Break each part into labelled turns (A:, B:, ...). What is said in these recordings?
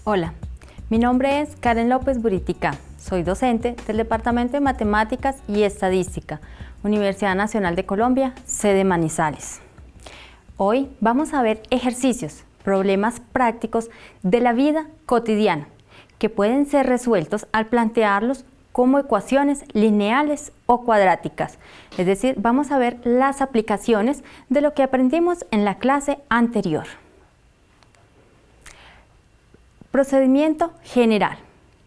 A: Hola, mi nombre es Karen López Buritica. Soy docente del Departamento de Matemáticas y Estadística, Universidad Nacional de Colombia, sede Manizales. Hoy vamos a ver ejercicios, problemas prácticos de la vida cotidiana que pueden ser resueltos al plantearlos como ecuaciones lineales o cuadráticas. Es decir, vamos a ver las aplicaciones de lo que aprendimos en la clase anterior. Procedimiento general.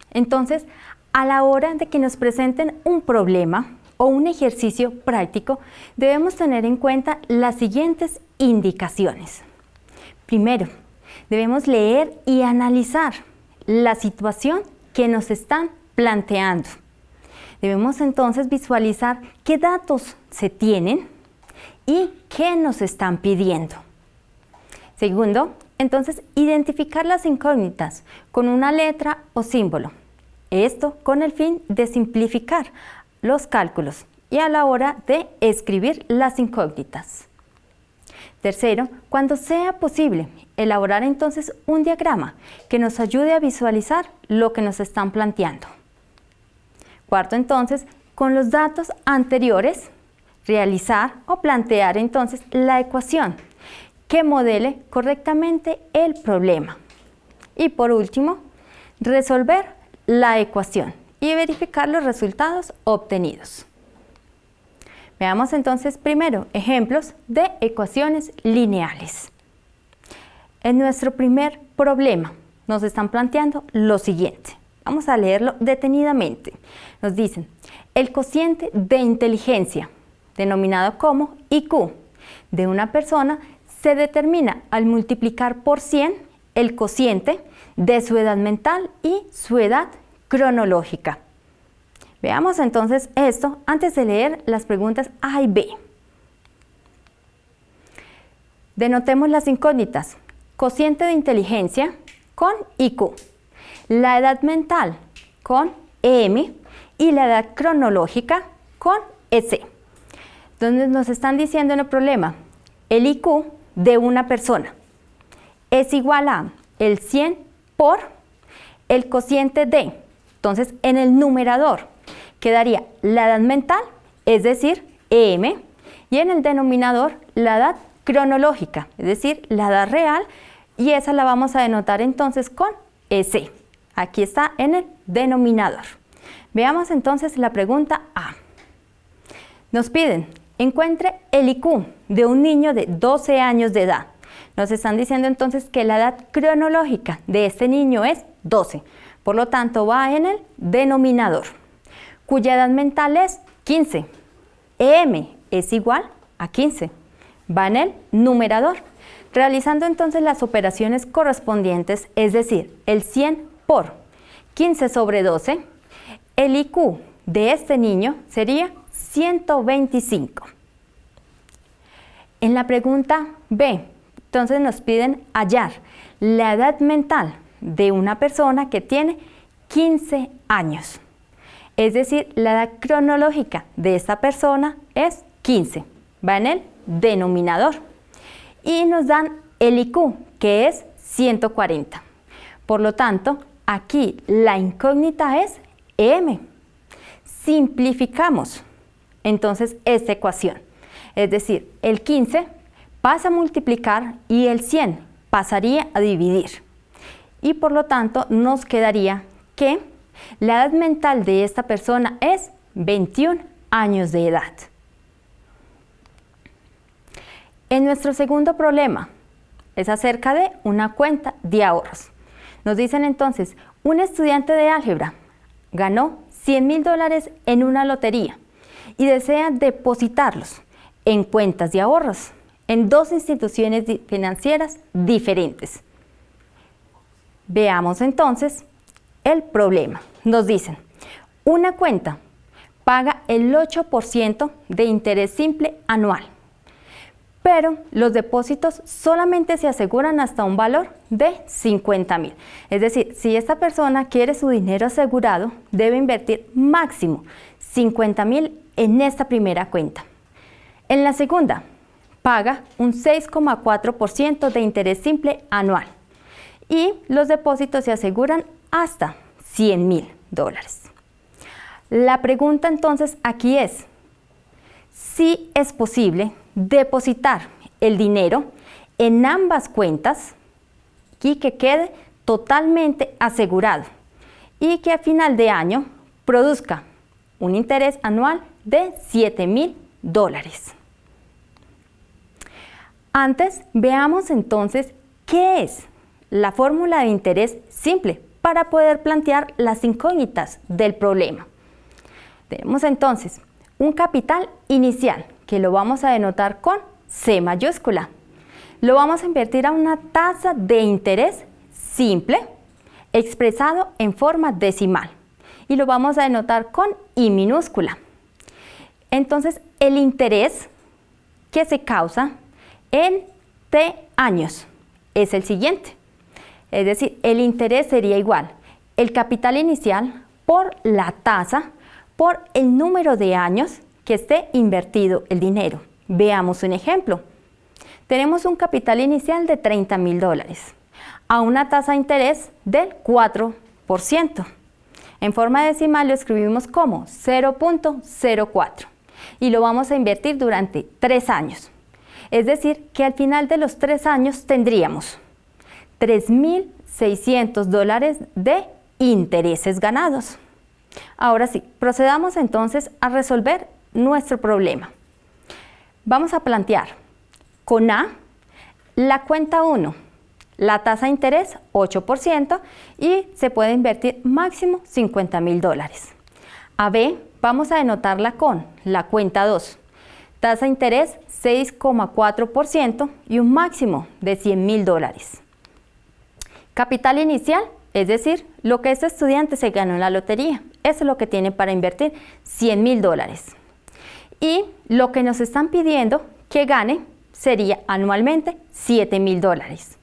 A: Entonces, a la hora de que nos presenten un problema o un ejercicio práctico, debemos tener en cuenta las siguientes indicaciones. Primero, debemos leer y analizar la situación que nos están planteando. Debemos entonces visualizar qué datos se tienen y qué nos están pidiendo. Segundo, entonces identificar las incógnitas con una letra o símbolo. Esto con el fin de simplificar los cálculos y a la hora de escribir las incógnitas. Tercero, cuando sea posible, elaborar entonces un diagrama que nos ayude a visualizar lo que nos están planteando. Cuarto, entonces, con los datos anteriores, realizar o plantear entonces la ecuación que modele correctamente el problema. Y por último, resolver la ecuación y verificar los resultados obtenidos. Veamos entonces primero ejemplos de ecuaciones lineales. En nuestro primer problema nos están planteando lo siguiente. Vamos a leerlo detenidamente. Nos dicen, el cociente de inteligencia, denominado como IQ, de una persona se determina al multiplicar por 100 el cociente de su edad mental y su edad cronológica. Veamos entonces esto antes de leer las preguntas A y B. Denotemos las incógnitas. Cociente de inteligencia con IQ. La edad mental con EM y la edad cronológica con EC. Entonces nos están diciendo en el problema, el IQ de una persona es igual a el 100 por el cociente de. Entonces en el numerador quedaría la edad mental, es decir, EM, y en el denominador la edad cronológica, es decir, la edad real, y esa la vamos a denotar entonces con EC. Aquí está en el denominador. Veamos entonces la pregunta A. Nos piden, encuentre el IQ de un niño de 12 años de edad. Nos están diciendo entonces que la edad cronológica de este niño es 12. Por lo tanto, va en el denominador, cuya edad mental es 15. EM es igual a 15. Va en el numerador. Realizando entonces las operaciones correspondientes, es decir, el 100 por 15 sobre 12, el IQ de este niño sería 125. En la pregunta B, entonces nos piden hallar la edad mental de una persona que tiene 15 años. Es decir, la edad cronológica de esta persona es 15. Va en el denominador. Y nos dan el IQ, que es 140. Por lo tanto, aquí la incógnita es EM. Simplificamos entonces esta ecuación. Es decir, el 15 pasa a multiplicar y el 100 pasaría a dividir. Y por lo tanto nos quedaría que la edad mental de esta persona es 21 años de edad. En nuestro segundo problema es acerca de una cuenta de ahorros. Nos dicen entonces, un estudiante de álgebra ganó $100,000 en una lotería y desea depositarlos en cuentas de ahorros en dos instituciones financieras diferentes. Veamos entonces el problema. Nos dicen, una cuenta paga el 8% de interés simple anual, pero los depósitos solamente se aseguran hasta un valor de $50,000. Es decir, si esta persona quiere su dinero asegurado, debe invertir máximo $50,000 en esta primera cuenta. En la segunda, paga un 6,4% de interés simple anual y los depósitos se aseguran hasta $100,000. La pregunta entonces aquí es, si es posible depositar el dinero en ambas cuentas y que quede totalmente asegurado y que a final de año produzca un interés anual de $7,000. Antes, veamos entonces qué es la fórmula de interés simple para poder plantear las incógnitas del problema. Tenemos entonces un capital inicial que lo vamos a denotar con C mayúscula. Lo vamos a invertir a una tasa de interés simple expresado en forma decimal y lo vamos a denotar con I minúscula. Entonces, el interés que se causa en T años es el siguiente. Es decir, el interés sería igual el capital inicial por la tasa por el número de años que esté invertido el dinero. Veamos un ejemplo. Tenemos un capital inicial de $30,000 a una tasa de interés del 4%. En forma decimal lo escribimos como 0.04 y lo vamos a invertir durante 3 años. Es decir, que al final de los 3 años tendríamos $3,600 de intereses ganados. Ahora sí, procedamos entonces a resolver nuestro problema. Vamos a plantear con A la cuenta 1, la tasa de interés 8% y se puede invertir máximo $50,000. A B vamos a denotarla con la cuenta 2, tasa de interés 6,4% y un máximo de $100,000. Capital inicial, es decir, lo que este estudiante se ganó en la lotería. Eso es lo que tiene para invertir $100,000. Y lo que nos están pidiendo que gane sería anualmente $7,000.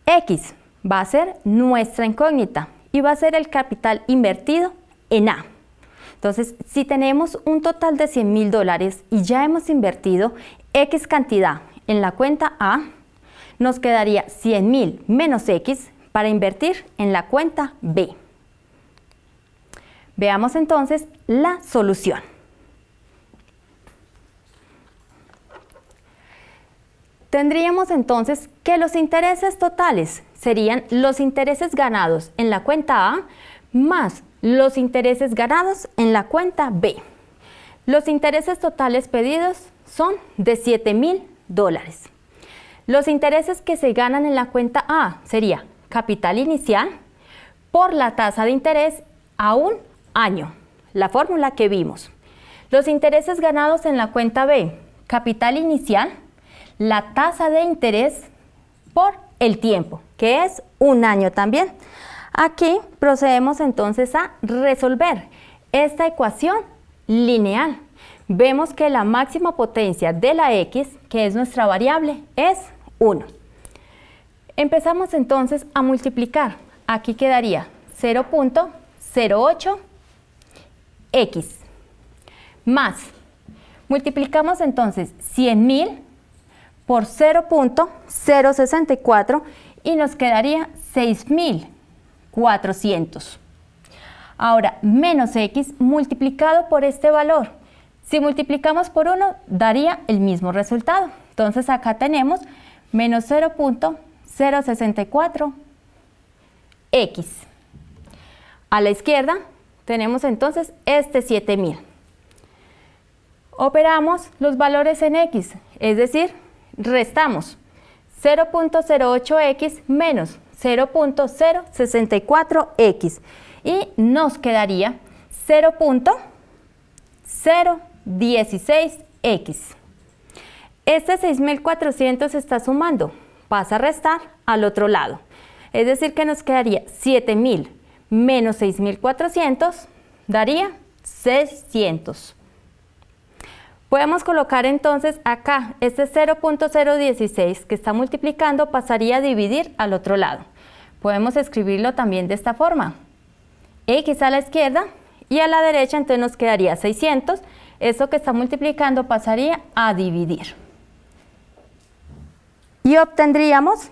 A: X va a ser nuestra incógnita y va a ser el capital invertido en A. Entonces, si tenemos un total de $100,000 y ya hemos invertido X cantidad en la cuenta A, nos quedaría 100,000 menos X para invertir en la cuenta B. Veamos entonces la solución. Tendríamos entonces que los intereses totales serían los intereses ganados en la cuenta A más los intereses ganados en la cuenta B. Los intereses totales pedidos son de $7,000. Los intereses que se ganan en la cuenta A sería capital inicial por la tasa de interés a un año, la fórmula que vimos. Los intereses ganados en la cuenta B, capital inicial, la tasa de interés por el tiempo, que es un año también. Aquí procedemos entonces a resolver esta ecuación lineal. Vemos que la máxima potencia de la X, que es nuestra variable, es 1. Empezamos entonces a multiplicar. Aquí quedaría 0.08 X más, multiplicamos entonces 100,000 por 0.064 y nos quedaría 6,400. Ahora, menos X multiplicado por este valor. Si multiplicamos por 1, daría el mismo resultado. Entonces acá tenemos menos 0.064 X. A la izquierda tenemos entonces este 7,000. Operamos los valores en X, es decir, restamos 0.08X menos 0.064X y nos quedaría 0.016X. Este 6,400 se está sumando, pasa a restar al otro lado. Es decir que nos quedaría 7,000 menos 6,400 daría 600. Podemos colocar entonces acá este 0.016 que está multiplicando pasaría a dividir al otro lado. Podemos escribirlo también de esta forma. X a la izquierda y a la derecha entonces nos quedaría 600. Eso que está multiplicando pasaría a dividir. Y obtendríamos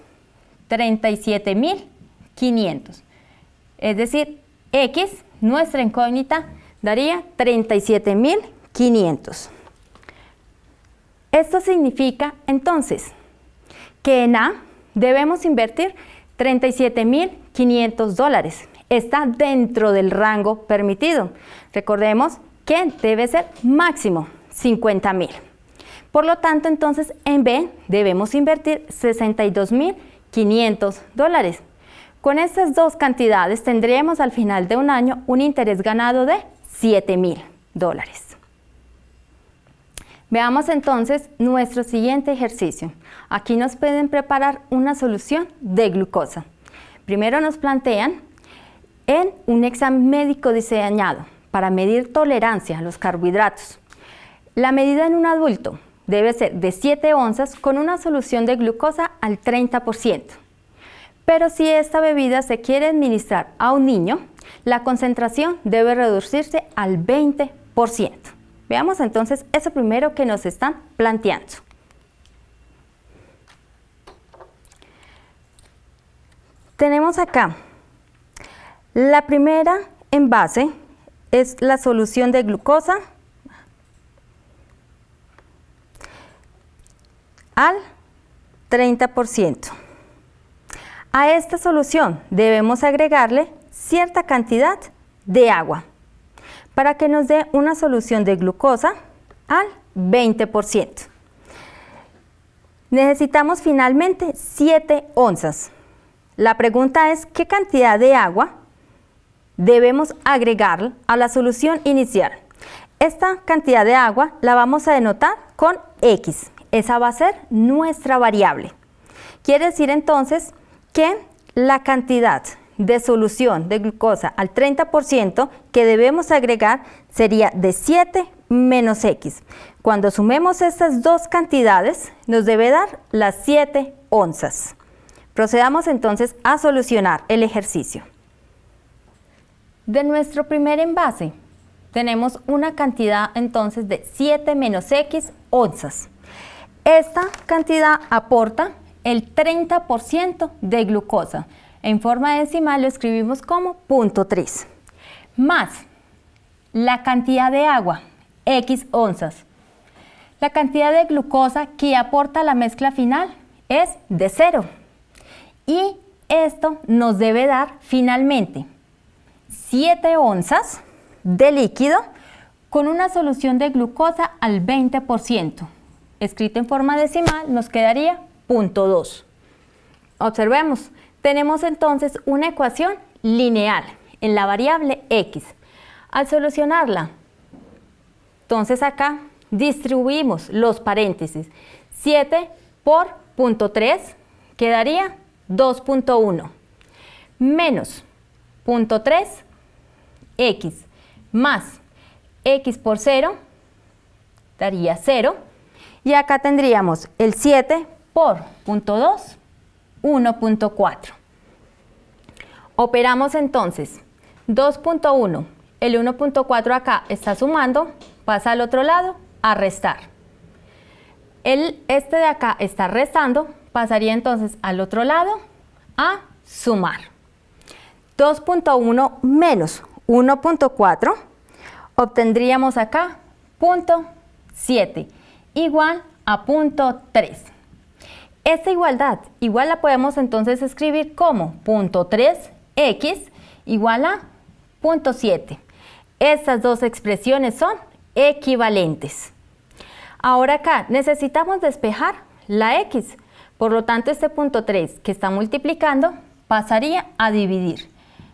A: 37.500. Es decir, X, nuestra incógnita, daría 37.500. Esto significa entonces que en A debemos invertir $37.500. Está dentro del rango permitido. Recordemos que debe ser máximo 50.000. Por lo tanto, entonces en B debemos invertir $62.500. Con estas dos cantidades tendríamos al final de un año un interés ganado de $7.000. Veamos entonces nuestro siguiente ejercicio. Aquí nos pueden preparar una solución de glucosa. Primero nos plantean en un examen médico diseñado para medir tolerancia a los carbohidratos. La medida en un adulto debe ser de 7 onzas con una solución de glucosa al 30%. Pero si esta bebida se quiere administrar a un niño, la concentración debe reducirse al 20%. Veamos entonces eso primero que nos están planteando. Tenemos acá la primera envase es la solución de glucosa al 30%. A esta solución debemos agregarle cierta cantidad de agua para que nos dé una solución de glucosa al 20%. Necesitamos finalmente 7 onzas. La pregunta es, ¿qué cantidad de agua debemos agregar a la solución inicial? Esta cantidad de agua la vamos a denotar con X. Esa va a ser nuestra variable. Quiere decir entonces que la cantidad de solución de glucosa al 30% que debemos agregar sería de 7 menos X. Cuando sumemos estas dos cantidades, nos debe dar las 7 onzas. Procedamos entonces a solucionar el ejercicio. De nuestro primer envase, tenemos una cantidad entonces de 7 menos X onzas. Esta cantidad aporta el 30% de glucosa. En forma decimal lo escribimos como 0.3. Más la cantidad de agua, X onzas. La cantidad de glucosa que aporta la mezcla final es de 0. Y esto nos debe dar finalmente 7 onzas de líquido con una solución de glucosa al 20%. Escrito en forma decimal nos quedaría 0.2. Observemos, tenemos entonces una ecuación lineal en la variable X. Al solucionarla, entonces acá distribuimos los paréntesis. 7 por 0.3 quedaría 2.1 menos 0.3 X más X por 0 daría 0. Y acá tendríamos el 7 por 0.2, 1.4. Operamos entonces 2.1, el 1.4 acá está sumando, pasa al otro lado a restar. Este de acá está restando, pasaría entonces al otro lado a sumar. 2.1 menos 1.4, obtendríamos acá 0.7. igual a 0.3. Esta igualdad igual la podemos entonces escribir como 0.3x igual a 0.7. Estas dos expresiones son equivalentes. Ahora acá necesitamos despejar la x, por lo tanto este 0.3 que está multiplicando pasaría a dividir.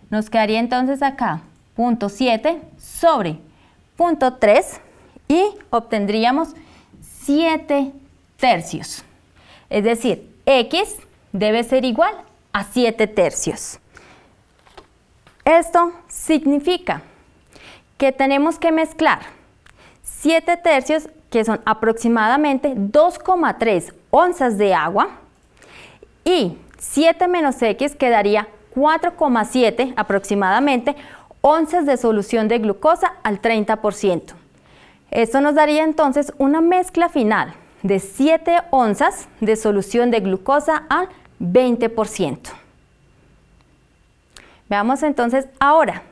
A: Nos quedaría entonces acá 0.7 sobre 0.3 y obtendríamos 7 tercios. Es decir, X debe ser igual a 7 tercios. Esto significa que tenemos que mezclar 7 tercios, que son aproximadamente 2,3 onzas de agua, y 7 menos X quedaría 4,7 aproximadamente onzas de solución de glucosa al 30%. Esto nos daría entonces una mezcla final de 7 onzas de solución de glucosa al 20%. Veamos entonces ahora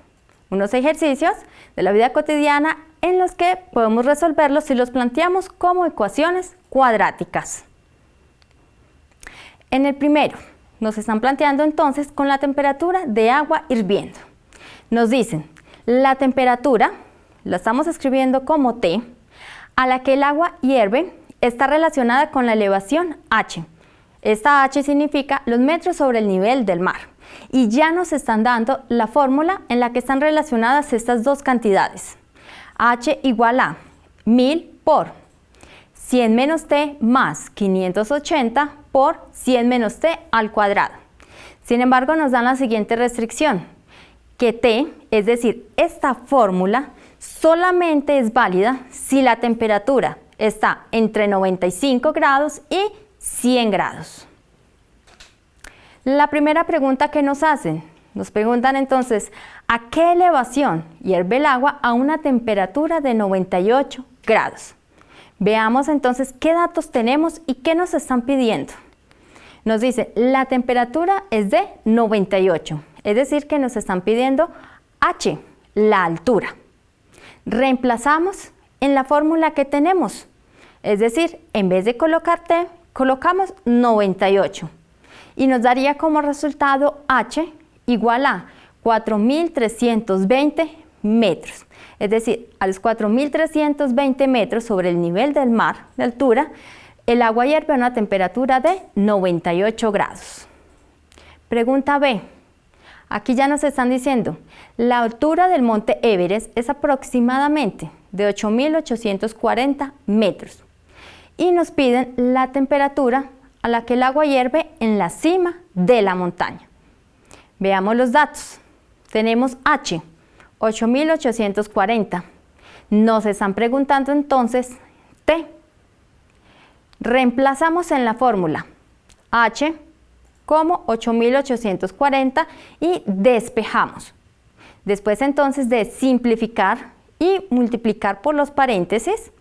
A: unos ejercicios de la vida cotidiana en los que podemos resolverlos si los planteamos como ecuaciones cuadráticas. En el primero, nos están planteando entonces con la temperatura de agua hirviendo. Nos dicen, la temperatura, la estamos escribiendo como T, a la que el agua hierve está relacionada con la elevación H. Esta H significa los metros sobre el nivel del mar. Y ya nos están dando la fórmula en la que están relacionadas estas dos cantidades. H igual a 1000 por 100 menos T más 580 por 100 menos T al cuadrado. Sin embargo, nos dan la siguiente restricción, que T, es decir, esta fórmula, solamente es válida si la temperatura está entre 95 grados y 100 grados. La primera pregunta que nos hacen, nos preguntan entonces, ¿a qué elevación hierve el agua a una temperatura de 98 grados? Veamos entonces qué datos tenemos y qué nos están pidiendo. Nos dice, la temperatura es de 98, es decir, que nos están pidiendo H, la altura. Reemplazamos en la fórmula que tenemos, es decir, en vez de colocar T, colocamos 98. Y nos daría como resultado H igual a 4.320 metros. Es decir, a los 4.320 metros sobre el nivel del mar de altura, el agua hierve a una temperatura de 98 grados. Pregunta B. Aquí ya nos están diciendo, la altura del monte Everest es aproximadamente de 8.840 metros. Y nos piden la temperatura a la que el agua hierve en la cima de la montaña. Veamos los datos. Tenemos H, 8.840. Nos están preguntando entonces T. Reemplazamos en la fórmula H como 8.840 y despejamos. Después entonces de simplificar y multiplicar por los paréntesis,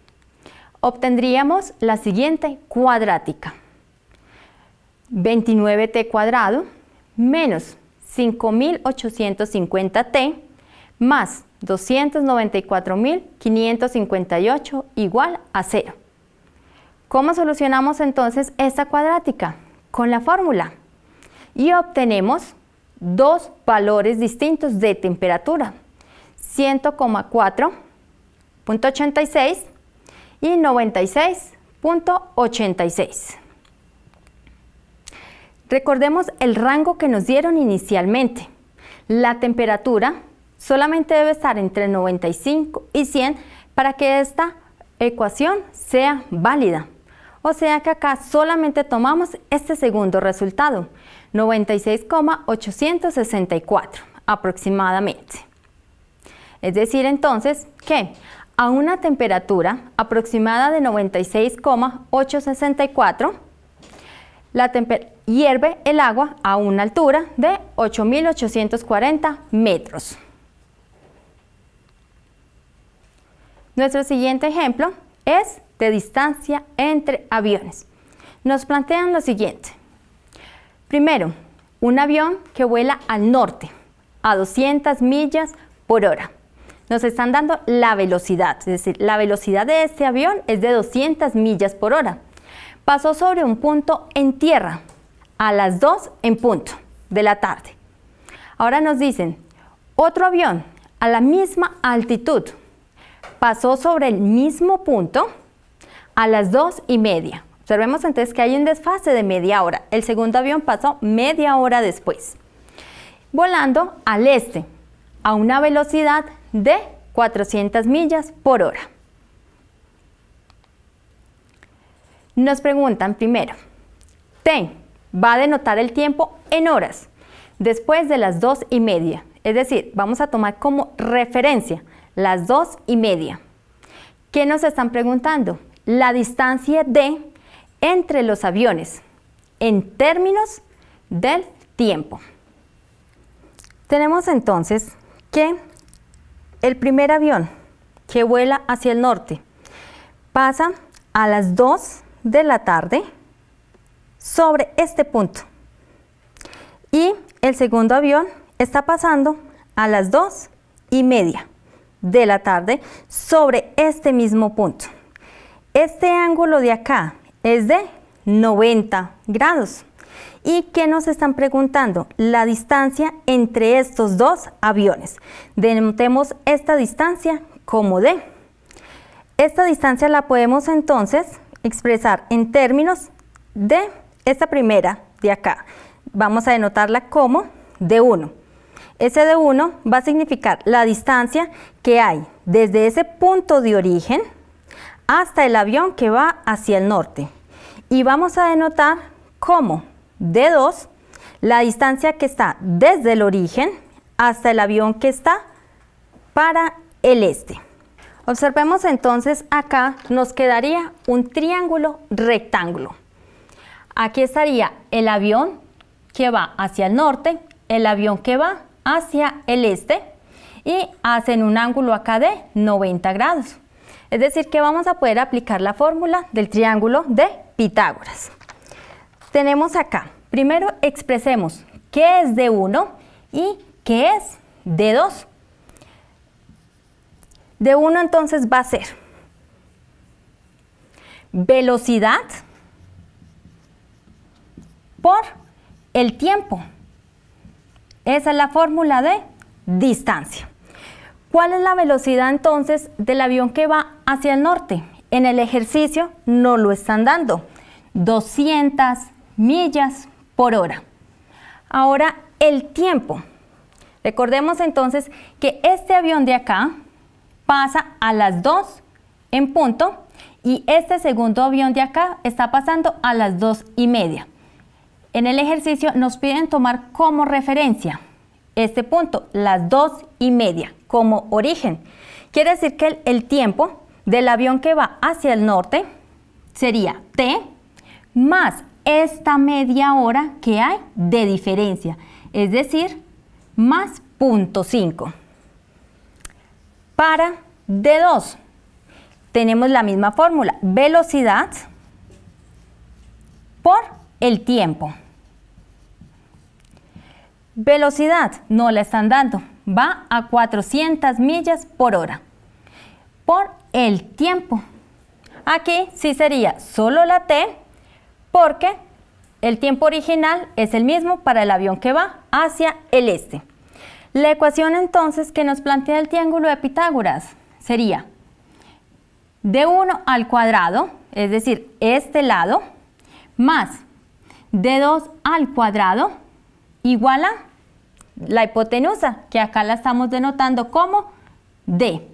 A: obtendríamos la siguiente cuadrática. 29t cuadrado menos 5.850t más 294.558 igual a 0. ¿Cómo solucionamos entonces esta cuadrática? Con la fórmula. Y obtenemos dos valores distintos de temperatura, 100,4.86 y 96.86. Recordemos el rango que nos dieron inicialmente. La temperatura solamente debe estar entre 95 y 100 para que esta ecuación sea válida. O sea que acá solamente tomamos este segundo resultado, 96,864 aproximadamente. Es decir entonces que a una temperatura aproximada de 96,864, hierve el agua a una altura de 8.840 metros. Nuestro siguiente ejemplo es de distancia entre aviones. Nos plantean lo siguiente. Primero, un avión que vuela al norte a 200 millas por hora. Nos están dando la velocidad, es decir, la velocidad de este avión es de 200 millas por hora. Pasó sobre un punto en tierra a las 2 en punto de la tarde. Ahora nos dicen, otro avión a la misma altitud pasó sobre el mismo punto a las 2:30. Observemos entonces que hay un desfase de media hora. El segundo avión pasó media hora después, volando al este a una velocidad de 400 millas por hora. Nos preguntan primero, T va a denotar el tiempo en horas después de las 2:30. Es decir, vamos a tomar como referencia las 2:30. ¿Qué nos están preguntando? La distancia D entre los aviones en términos del tiempo. Tenemos entonces que el primer avión que vuela hacia el norte pasa a las 2 de la tarde sobre este punto y el segundo avión está pasando a las 2:30 de la tarde sobre este mismo punto. Este ángulo de acá es de 90 grados. ¿Y qué nos están preguntando? La distancia entre estos dos aviones. Denotemos esta distancia como D. Esta distancia la podemos entonces expresar en términos de esta primera de acá. Vamos a denotarla como D1. Ese D1 va a significar la distancia que hay desde ese punto de origen hasta el avión que va hacia el norte. Y vamos a denotar como D2 la distancia que está desde el origen hasta el avión que está para el este. Observemos entonces acá nos quedaría un triángulo rectángulo. Aquí estaría el avión que va hacia el norte, el avión que va hacia el este y hacen un ángulo acá de 90 grados. Es decir, que vamos a poder aplicar la fórmula del triángulo de Pitágoras. Tenemos acá, primero expresemos qué es D1 y qué es D2. D1 entonces va a ser velocidad por el tiempo. Esa es la fórmula de distancia. ¿Cuál es la velocidad entonces del avión que va hacia el norte? En el ejercicio nos lo están dando, 200 millas por hora. Ahora el tiempo. Recordemos entonces que este avión de acá pasa a las 2 en punto y este segundo avión de acá está pasando a las 2:30. En el ejercicio nos piden tomar como referencia este punto, las 2:30, como origen. Quiere decir que el tiempo del avión que va hacia el norte sería T más esta media hora que hay de diferencia, es decir, más 0.5. Para D2 tenemos la misma fórmula, velocidad por el tiempo. Velocidad no la están dando, va a 400 millas por hora. Por el tiempo. Aquí sí sería solo la T porque el tiempo original es el mismo para el avión que va hacia el este. La ecuación entonces que nos plantea el triángulo de Pitágoras sería D1 al cuadrado, es decir, este lado, más D2 al cuadrado igual a la hipotenusa, que acá la estamos denotando como D.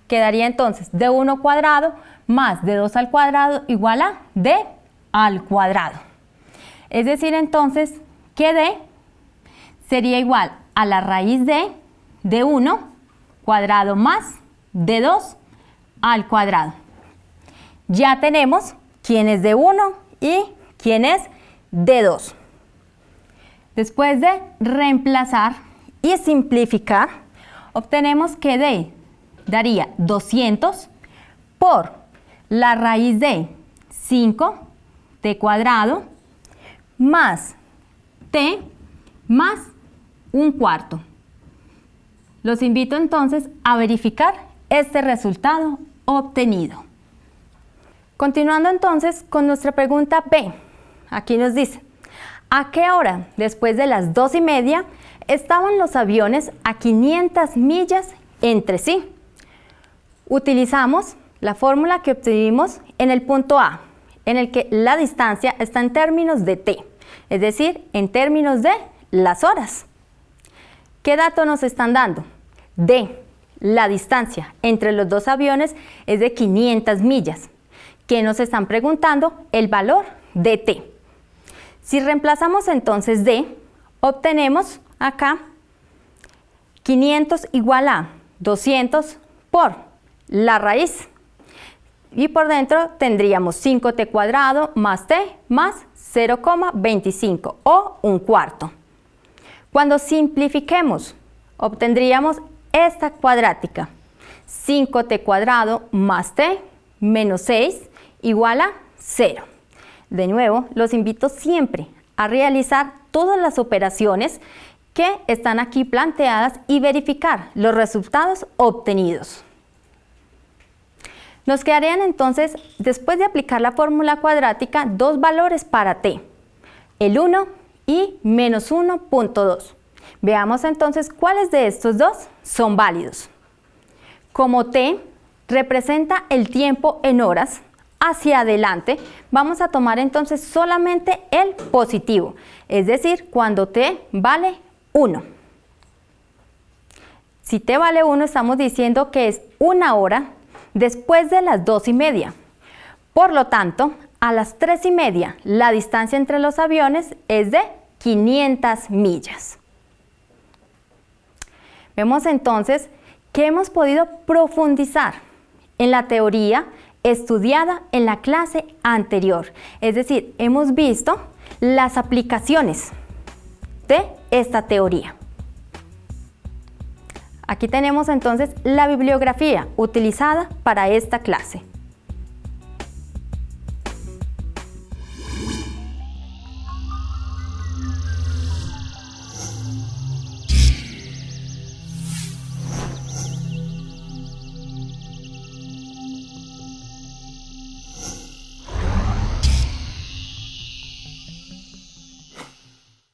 A: Quedaría entonces D1 cuadrado más D2 al cuadrado igual a D al cuadrado. Es decir, entonces, que D sería igual a la raíz de D1 cuadrado más D2 al cuadrado. Ya tenemos quién es D1 y quién es D2. Después de reemplazar y simplificar, obtenemos que D daría 200 por la raíz de 5t cuadrado más t más 1/4. Los invito entonces a verificar este resultado obtenido. Continuando entonces con nuestra pregunta B. Aquí nos dice, ¿a qué hora, después de las 2:30, estaban los aviones a 500 millas entre sí? Utilizamos la fórmula que obtuvimos en el punto A, en el que la distancia está en términos de t, es decir, en términos de las horas. ¿Qué dato nos están dando? D, la distancia entre los dos aviones es de 500 millas. ¿Qué nos están preguntando? El valor de t. Si reemplazamos entonces D, obtenemos acá 500 igual a 200 por la raíz. Y por dentro tendríamos 5t cuadrado más t más 0,25 o 1/4. Cuando simplifiquemos, obtendríamos esta cuadrática. 5t cuadrado más t menos 6 igual a 0. De nuevo, los invito siempre a realizar todas las operaciones que están aquí planteadas y verificar los resultados obtenidos. Nos quedarían entonces, después de aplicar la fórmula cuadrática, dos valores para t, el 1 y menos 1.2. Veamos entonces cuáles de estos dos son válidos. Como t representa el tiempo en horas, hacia adelante, vamos a tomar entonces solamente el positivo, es decir, cuando t vale 1. Si t vale 1, estamos diciendo que es una hora después de las 2:30. Por lo tanto, a las 3:30, la distancia entre los aviones es de 500 millas. Vemos entonces que hemos podido profundizar en la teoría estudiada en la clase anterior. Es decir, hemos visto las aplicaciones de esta teoría. Aquí tenemos entonces la bibliografía utilizada para esta clase.